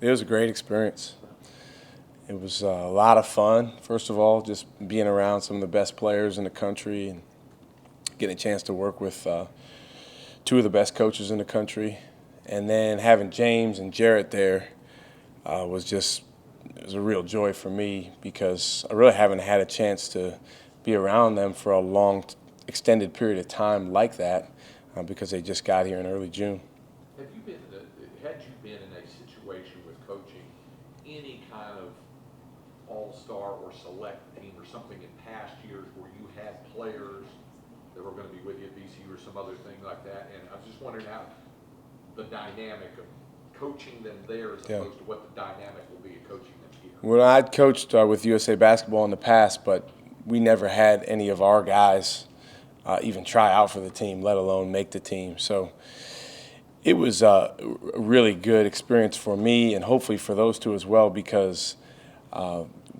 It was a great experience. It was a lot of fun, first of all, just being around some of the best players in the country and getting a chance to work with two of the best coaches in the country. And then having James and Jarrett there it was a real joy for me because I really haven't had a chance to be around them for a long, extended period of time like that because they just got here in early June. Had you been in a situation with coaching any kind of all-star or select team or something in past years where you had players that were going to be with you at VCU or some other thing like that? And I was just wondering how the dynamic of coaching them there as opposed to what the dynamic will be of coaching them here. Well, I'd coached with USA Basketball in the past, but we never had any of our guys even try out for the team, let alone make the team. So it was a really good experience for me and hopefully for those two as well because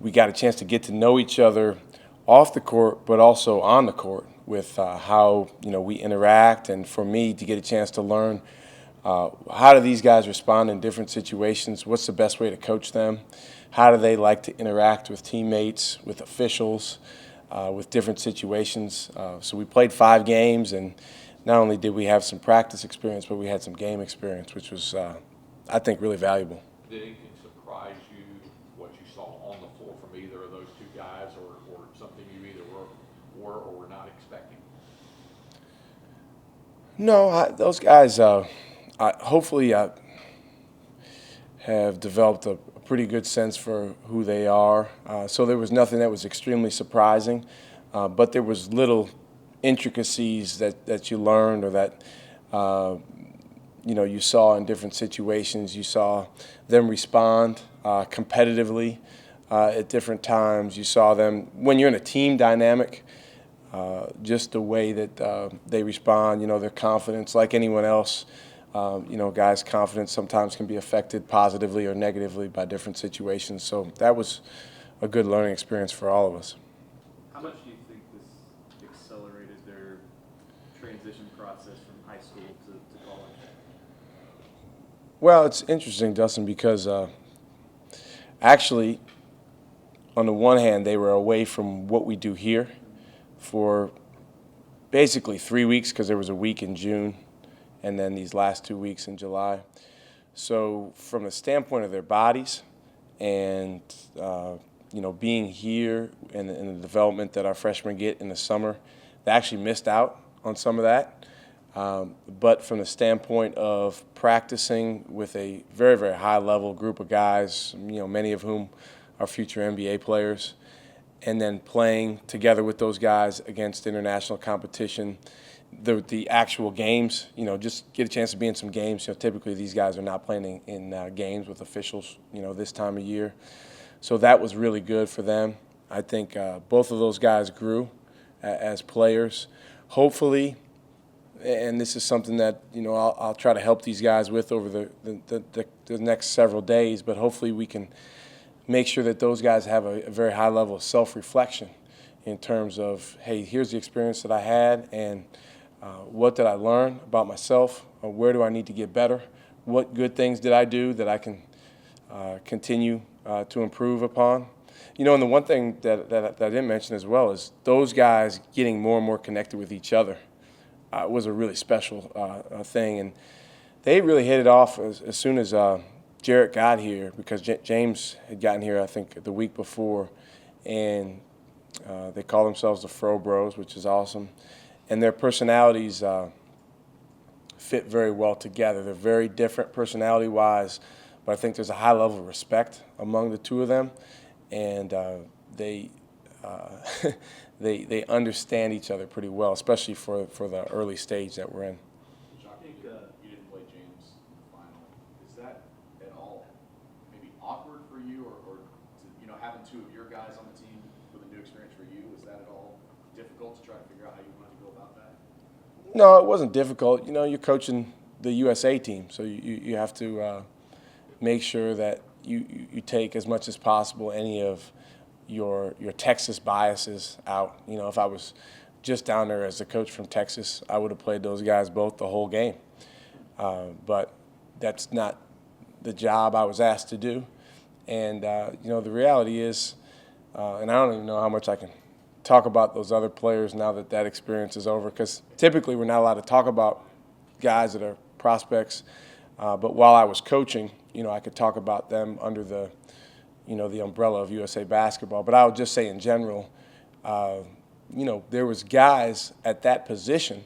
we got a chance to get to know each other off the court but also on the court with how we interact, and for me to get a chance to learn how do these guys respond in different situations, what's the best way to coach them, how do they like to interact with teammates, with officials, with different situations. So we played 5 games, and not only did we have some practice experience, but we had some game experience, which was, I think, really valuable. Did anything surprise you, what you saw on the floor from either of those two guys, or something you either were or were not expecting? No, those guys, hopefully have developed a pretty good sense for who they are. So there was nothing that was extremely surprising, but there was little intricacies that you learned or that you saw in different situations. You saw them respond competitively at different times. You saw them when you're in a team dynamic. Just the way that they respond, their confidence, like anyone else. Guys' confidence sometimes can be affected positively or negatively by different situations. So that was a good learning experience for all of us. How much do you think this accelerated their transition process from high school to college? Well, it's interesting, Dustin, because actually, on the one hand, they were away from what we do here for basically 3 weeks because there was a week in June and then these last 2 weeks in July. So from the standpoint of their bodies and, being here and the development that our freshmen get in the summer, they actually missed out on some of that. But from the standpoint of practicing with a very, very high-level group of guys, many of whom are future NBA players, and then playing together with those guys against international competition, the actual games, just get a chance to be in some games. Typically these guys are not playing in games with officials, this time of year. So that was really good for them. I think both of those guys grew as players. Hopefully, and this is something that, I'll try to help these guys with over the next several days, but hopefully we can make sure that those guys have a very high level of self-reflection in terms of, hey, here's the experience that I had, and what did I learn about myself? Where do I need to get better? What good things did I do that I can continue to improve upon? And the one thing that I didn't mention as well is those guys getting more and more connected with each other was a really special thing. And they really hit it off as soon as Jarrett got here, because James had gotten here, I think, the week before, and they call themselves the Fro Bros, which is awesome. And their personalities fit very well together. They're very different personality-wise, but I think there's a high level of respect among the two of them, and they understand each other pretty well, especially for the early stage that we're in. I think you didn't play James in the final. Is that at all maybe awkward for you, or having two of your guys on the team with a new experience for you? Is that at all difficult to try to figure out how you wanted to go about that? No, it wasn't difficult. You're coaching the USA team, so you have to make sure that you take as much as possible any of your Texas biases out. If I was just down there as the coach from Texas, I would have played those guys both the whole game. But that's not the job I was asked to do. And, the reality is, and I don't even know how much I can talk about those other players now that that experience is over, because typically we're not allowed to talk about guys that are prospects. But while I was coaching, I could talk about them under the umbrella of USA Basketball. But I would just say in general, there was guys at that position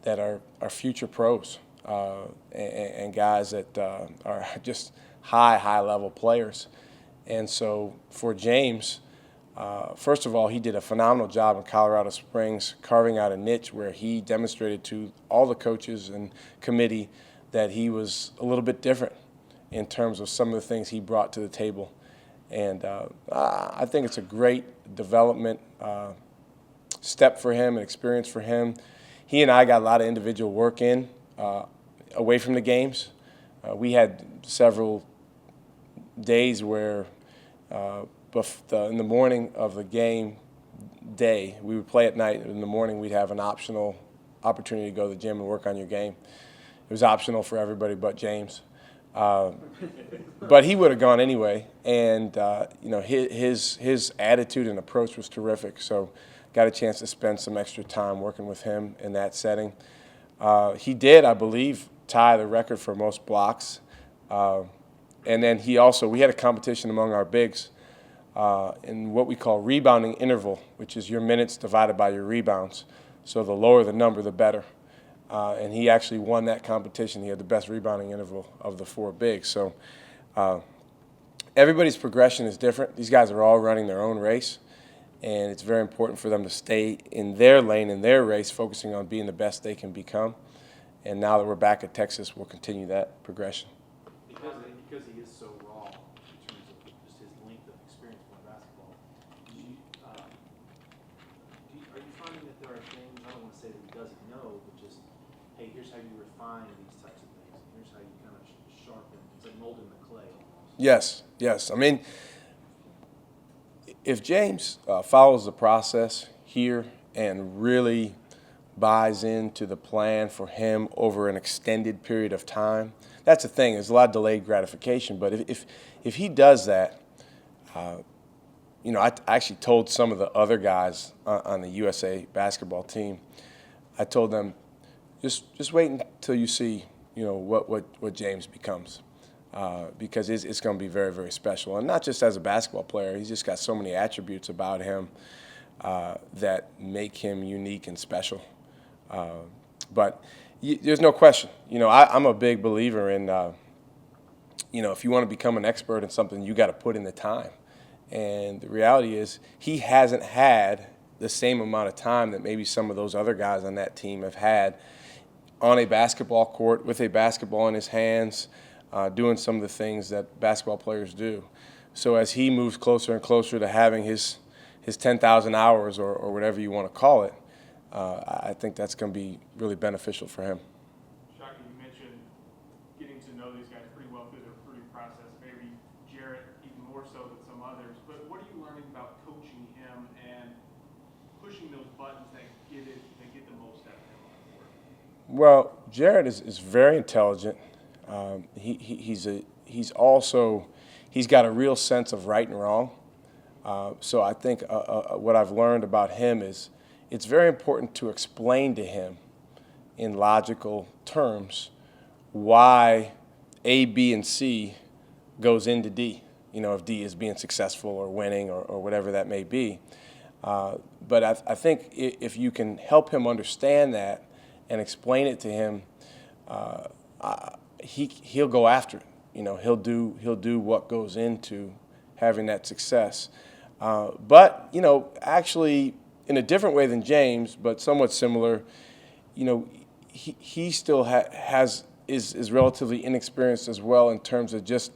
that are future pros and guys that are just high level players. And so for James, first of all, he did a phenomenal job in Colorado Springs, carving out a niche where he demonstrated to all the coaches and committee that he was a little bit different in terms of some of the things he brought to the table. And I think it's a great development step for him, an experience for him. He and I got a lot of individual work in away from the games. We had several days where in the morning of the game day, we would play at night. In the morning, we'd have an optional opportunity to go to the gym and work on your game. It was optional for everybody but James. But he would have gone anyway. And, his attitude and approach was terrific. So got a chance to spend some extra time working with him in that setting. He did, I believe, tie the record for most blocks. And then we had a competition among our bigs in what we call rebounding interval, which is your minutes divided by your rebounds. So the lower the number, the better. And he actually won that competition. He had the best rebounding interval of the four bigs. So everybody's progression is different. These guys are all running their own race, and it's very important for them to stay in their lane, in their race, focusing on being the best they can become. And now that we're back at Texas, we'll continue that progression. Because he is so raw in terms of just his length of experience playing basketball, are you finding that there are things, I don't want to say that he doesn't know, but just, hey, here's how you refine these types of things, and here's how you kind of sharpen, it's like molding the clay almost. Yes. I mean, if James follows the process here and really buys into the plan for him over an extended period of time, that's the thing. There's a lot of delayed gratification. But if he does that, I actually told some of the other guys on the USA basketball team, I told them, just wait until you see, what James becomes. Because it's going to be very, very special. And not just as a basketball player. He's just got so many attributes about him that make him unique and special. But there's no question. I'm a big believer in, if you want to become an expert in something, you got to put in the time. And the reality is he hasn't had the same amount of time that maybe some of those other guys on that team have had on a basketball court with a basketball in his hands, doing some of the things that basketball players do. So as he moves closer and closer to having his 10,000 hours or whatever you want to call it, I think that's going to be really beneficial for him. Shaka, you mentioned getting to know these guys pretty well through the recruiting process, maybe Jarrett even more so than some others. But what are you learning about coaching him and pushing those buttons that get the most out of him on the court? Well, Jarrett is very intelligent. He's got a real sense of right and wrong. So I think what I've learned about him is it's very important to explain to him in logical terms why A, B, and C goes into D. If D is being successful or winning or whatever that may be. But I think if you can help him understand that and explain it to him, he'll go after it. He'll do what goes into having that success. But actually in a different way than James, but somewhat similar. He still is relatively inexperienced as well in terms of just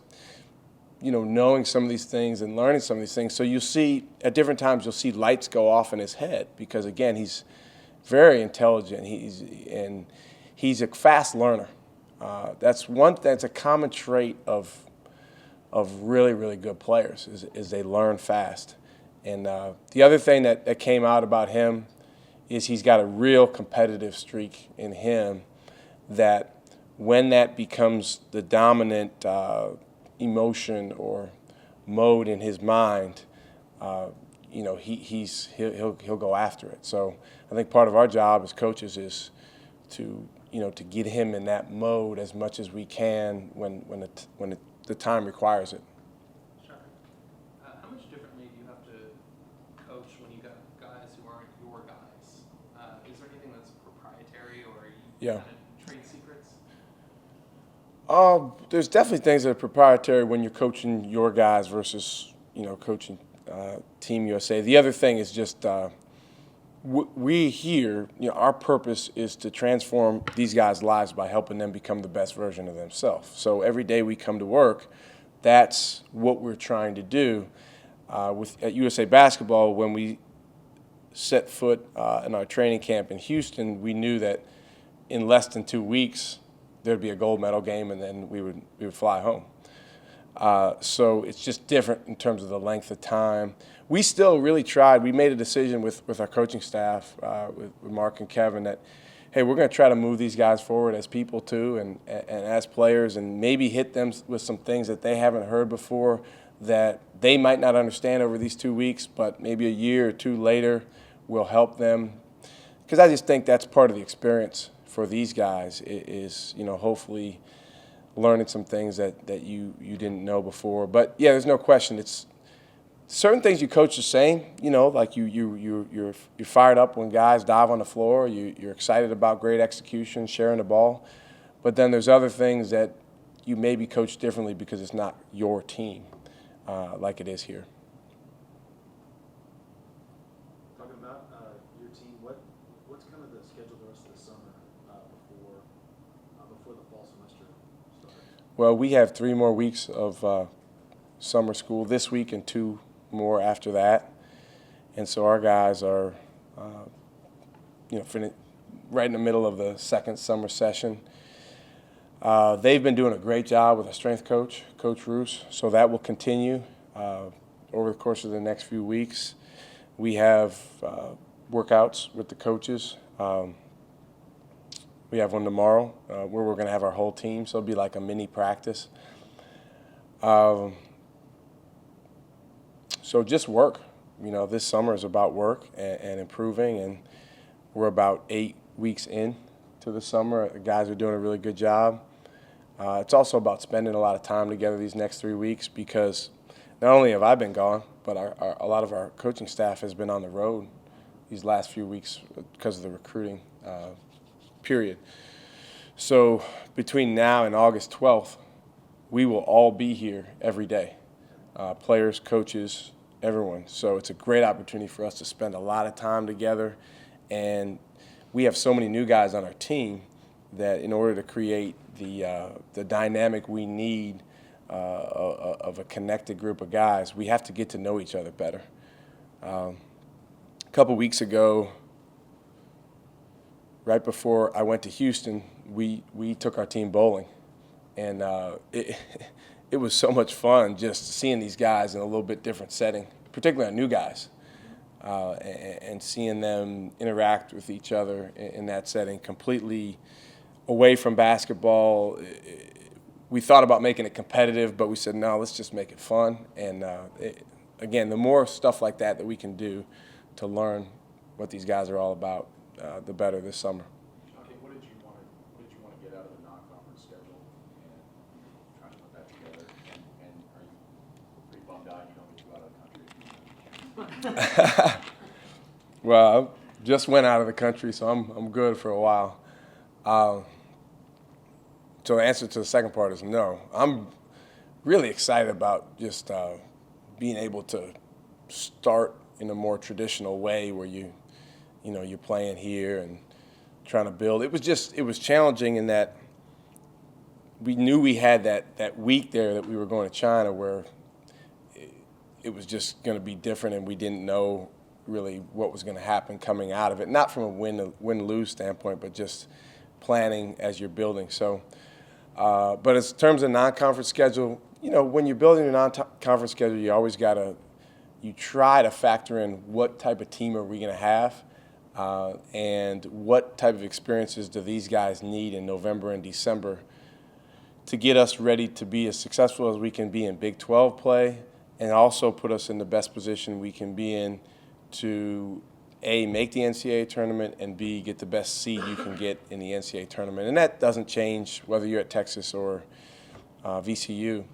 knowing some of these things and learning some of these things. So you'll see at different times you'll see lights go off in his head because again he's very intelligent. He's a fast learner. That's a common trait of really, really good players is they learn fast. And the other thing that came out about him is he's got a real competitive streak in him that when that becomes the dominant emotion or mode in his mind, he'll go after it. So I think part of our job as coaches is to get him in that mode as much as we can when the time requires it. Shaka, how much differently do you have to coach when you got guys who aren't your guys? Is there anything that's proprietary, or are you Yeah. kind of trade secrets? There's definitely things that are proprietary when you're coaching your guys versus coaching Team USA. The other thing is just we here, our purpose is to transform these guys' lives by helping them become the best version of themselves. So every day we come to work, that's what we're trying to do. At USA Basketball, when we set foot in our training camp in Houston, we knew that in less than 2 weeks there'd be a gold medal game, and then we would fly home. So it's just different in terms of the length of time. We still really tried. We made a decision with our coaching staff, with Mark and Kevin, that, hey, we're going to try to move these guys forward as people too, and as players, and maybe hit them with some things that they haven't heard before that they might not understand over these 2 weeks, but maybe a year or two later will help them. Because I just think that's part of the experience for these guys is hopefully learning some things that you didn't know before. But yeah, there's no question. It's certain things you coach the same. Like you're fired up when guys dive on the floor. You're excited about great execution, sharing the ball. But then there's other things that you maybe coach differently because it's not your team, like it is here. Talking about your team, what's kind of the schedule the rest of the summer before the fall semester starts? Well, we have 3 more weeks of summer school this week and 2 more after that, and so our guys are, right in the middle of the second summer session. They've been doing a great job with a strength coach, Coach Roos, so that will continue over the course of the next few weeks. We have workouts with the coaches. We have one tomorrow where we're going to have our whole team, so it'll be like a mini practice. So just work. This summer is about work and improving, and we're about 8 weeks in to the summer. The guys are doing a really good job. It's also about spending a lot of time together these next 3 weeks because not only have I been gone, but a lot of our coaching staff has been on the road these last few weeks because of the recruiting period. So between now and August 12th, we will all be here every day, players, coaches, everyone. So it's a great opportunity for us to spend a lot of time together. And we have so many new guys on our team that in order to create the dynamic we need of a connected group of guys, we have to get to know each other better. A couple weeks ago, right before I went to Houston, we took our team bowling, and it was so much fun just seeing these guys in a little bit different setting, particularly our new guys, and seeing them interact with each other in that setting, completely away from basketball. We thought about making it competitive, but we said, no, let's just make it fun. And again, the more stuff like that we can do to learn what these guys are all about, the better this summer. Okay, what did you want to get out of the non-conference schedule and trying to put that together? And are you pretty bummed out you don't get to go out of the country? Well, I just went out of the country, so I'm good for a while. So the answer to the second part is no. I'm really excited about just being able to start in a more traditional way where you're playing here and trying to build. It was challenging in that we knew we had that week there that we were going to China where it was just going to be different, and we didn't know really what was going to happen coming out of it. Not from a win-lose standpoint, but just planning as you're building. So, but in terms of non-conference schedule, when you're building a non-conference schedule, you always you try to factor in what type of team are we going to have. and what type of experiences do these guys need in November and December to get us ready to be as successful as we can be in Big 12 play, and also put us in the best position we can be in to A, make the NCAA tournament, and B, get the best seed you can get in the NCAA tournament. And that doesn't change whether you're at Texas or VCU.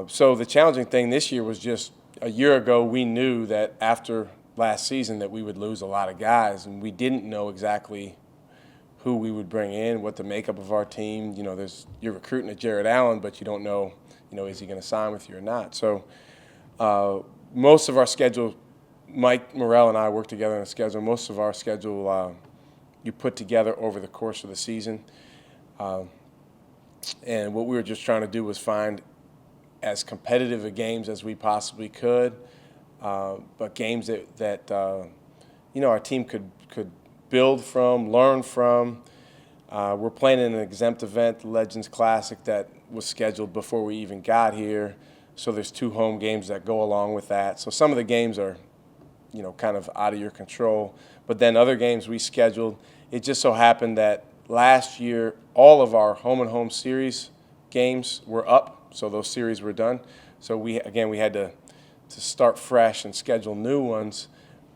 So the challenging thing this year was just a year ago we knew that after last season that we would lose a lot of guys, and we didn't know exactly who we would bring in, what the makeup of our team. You know, you're recruiting a Jared Allen, but you don't know, is he going to sign with you or not? So most of our schedule, Mike Morrell and I work together on a schedule. Most of our schedule you put together over the course of the season. And what we were just trying to do was find as competitive a games as we possibly could, but games that our team could build from, learn from. We're playing in an exempt event, the Legends Classic, that was scheduled before we even got here. So there's 2 home games that go along with that. So some of the games are, kind of out of your control. But then other games we scheduled. It just so happened that last year all of our home-and-home series games were up, so those series were done. So we had to start fresh and schedule new ones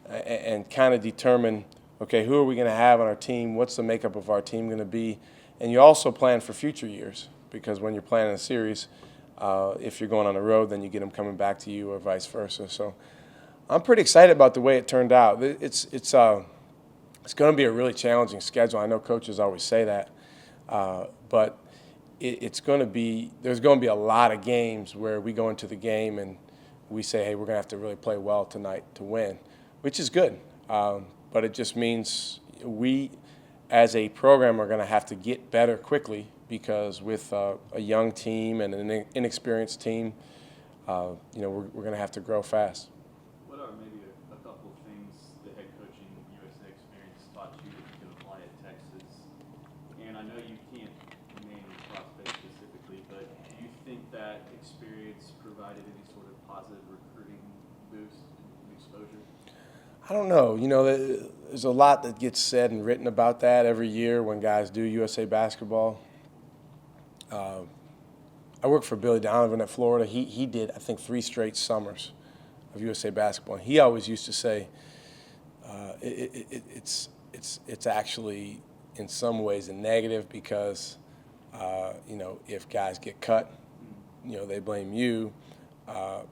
and kind of determine, okay, who are we going to have on our team? What's the makeup of our team going to be? And you also plan for future years, because when you're planning a series, if you're going on the road, then you get them coming back to you or vice versa. So I'm pretty excited about the way it turned out. It's going to be a really challenging schedule. I know coaches always say that, but there's going to be a lot of games where we go into the game and we say, hey, we're going to have to really play well tonight to win, which is good. But it just means we, as a program, are going to have to get better quickly, because with a young team and an inexperienced team, we're going to have to grow fast. What are maybe a couple of things the head coaching USA experience taught you that you can apply at Texas? And I know you can't name prospects specifically, but do you think that experience provided any sort of positive recruiting boost and exposure? I don't know. There's a lot that gets said and written about that every year when guys do USA basketball. I worked for Billy Donovan at Florida. He did, I think, 3 straight summers of USA basketball. And he always used to say it's actually in some ways a negative, because if guys get cut, they blame you.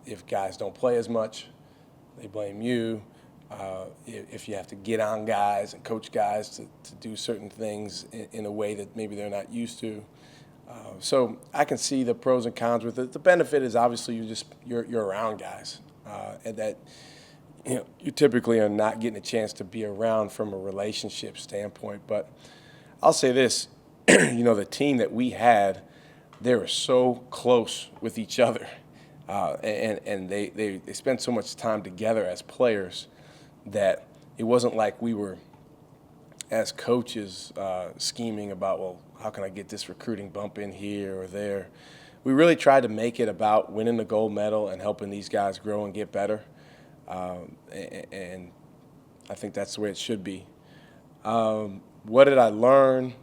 If guys don't play as much, they blame you. If you have to get on guys and coach guys to do certain things in a way that maybe they're not used to. So I can see the pros and cons with it. The benefit is obviously you're around guys, and that you typically are not getting a chance to be around from a relationship standpoint. But I'll say this, the team that we had, they were so close with each other, and they spent so much time together as players that it wasn't like we were, as coaches, scheming about, well, how can I get this recruiting bump in here or there? We really tried to make it about winning the gold medal and helping these guys grow and get better, and I think that's the way it should be. What did I learn?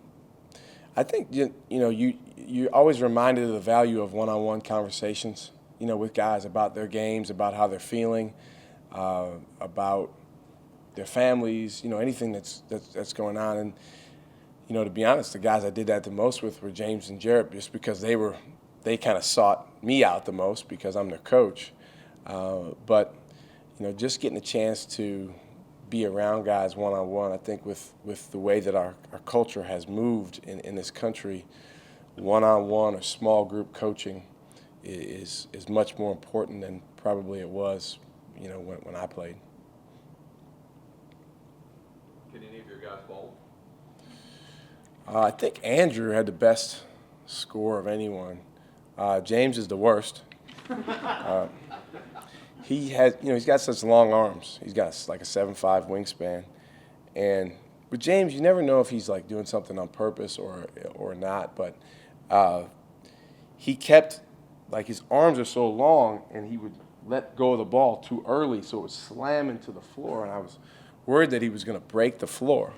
I think you're always reminded of the value of one-on-one conversations, with guys about their games, about how they're feeling, about their families, anything that's going on. And to be honest, the guys I did that the most with were James and Jarrett, just because they kind of sought me out the most because I'm their coach. But just getting a chance to be around guys one-on-one, I think with the way that our culture has moved in this country, one-on-one or small group coaching is much more important than probably it was, when I played. Can any of your guys bowl? I think Andrew had the best score of anyone. James is the worst. He's got such long arms. He's got like a 7'5" wingspan, and with James, you never know if he's like doing something on purpose or not. But he kept, like, his arms are so long, and he would let go of the ball too early, so it would slam into the floor. And I was worried that he was going to break the floor,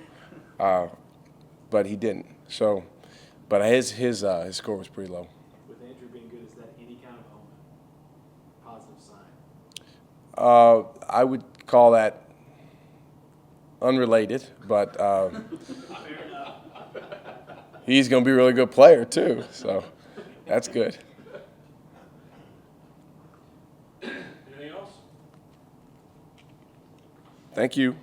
but he didn't. So, but his score was pretty low. With Andrew being good, is that any kind of omen? Positive sign? I would call that unrelated, but he's going to be a really good player too. So that's good. Anything else? Thank you.